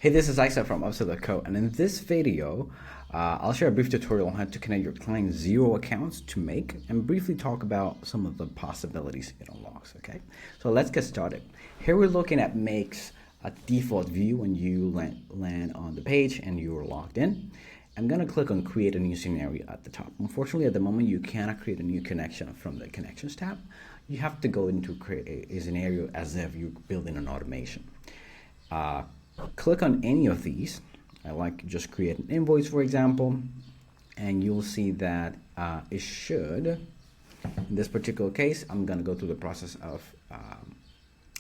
Hey, this is Isaac from Opzer, and in this video, I'll share a brief tutorial on how to connect your client Xero accounts to Make and briefly talk about some of the possibilities it unlocks, okay? So let's get started. Here we're looking at Make's default view when you land on the page and you're logged in. I'm gonna click on Create a New Scenario at the top. Unfortunately, at the moment, you cannot create a new connection from the Connections tab. You have to go into create a scenario as if you're building an automation. Click on any of these. I like just create an invoice, for example, and you'll see that it should, in this particular case, I'm going to go through the process of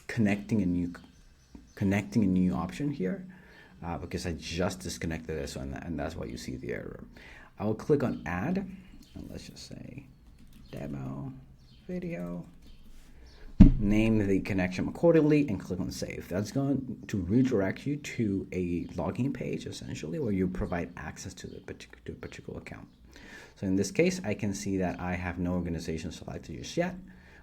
connecting a new option here because I just disconnected this one, and that's why you see the error. I will click on Add, and let's just say Demo Video. Name the connection accordingly and click on Save. That's going to redirect you to a login page, essentially, where you provide access to a particular account. So in this case, I can see that I have no organization selected just yet,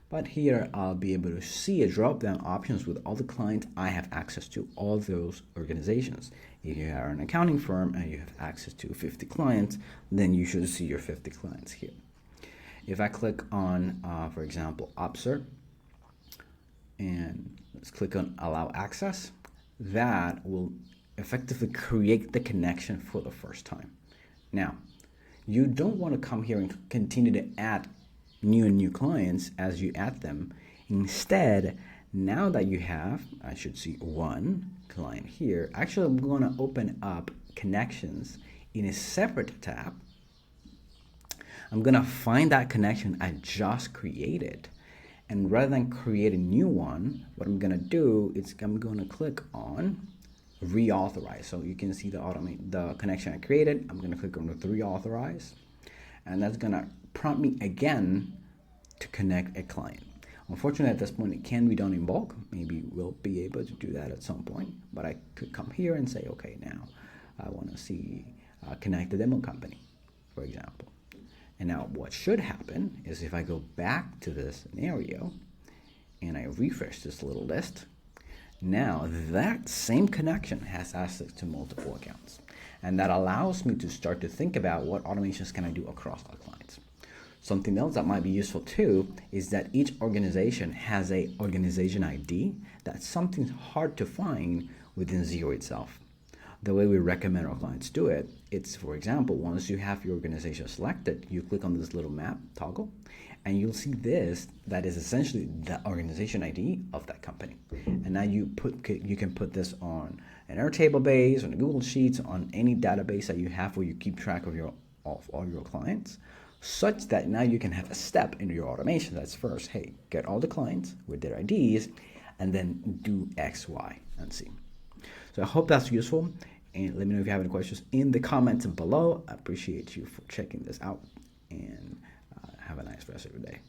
but here I'll be able to see a drop-down options with all the clients I have access to, all those organizations. If you are an accounting firm and you have access to 50 clients, then you should see your 50 clients here. If I click on, for example, Opzer, and let's click on Allow Access, that will effectively create the connection for the first time. Now, you don't want to come here and continue to add new clients as you add them. Instead, now that you have, I should see one client here, actually I'm going to open up connections in a separate tab. I'm going to find that connection I just created. And rather than create a new one, what I'm gonna do is I'm gonna click on Reauthorize. So you can see the connection I created. I'm gonna click on Reauthorize, and that's gonna prompt me again to connect a client. Unfortunately, at this point, it can be done in bulk. Maybe we'll be able to do that at some point, but I could come here and say, okay, now I wanna see connect the demo company, for example. And now what should happen is if I go back to this scenario and I refresh this little list, now that same connection has access to multiple accounts. And that allows me to start to think about what automations can I do across our clients. Something else that might be useful too is that each organization has a organization ID. That's something hard to find within Xero itself. The way we recommend our clients do it, it's, for example, once you have your organization selected, you click on this little map toggle, and you'll see this, that is essentially the organization ID of that company. And now you can put this on an AirTable base, on a Google Sheets, on any database that you have where you keep track of all your clients, such that now you can have a step in your automation that's first, hey, get all the clients with their IDs, and then do X, Y, and Z. So I hope that's useful, and let me know if you have any questions in the comments below. I appreciate you for checking this out, and have a nice rest of your day.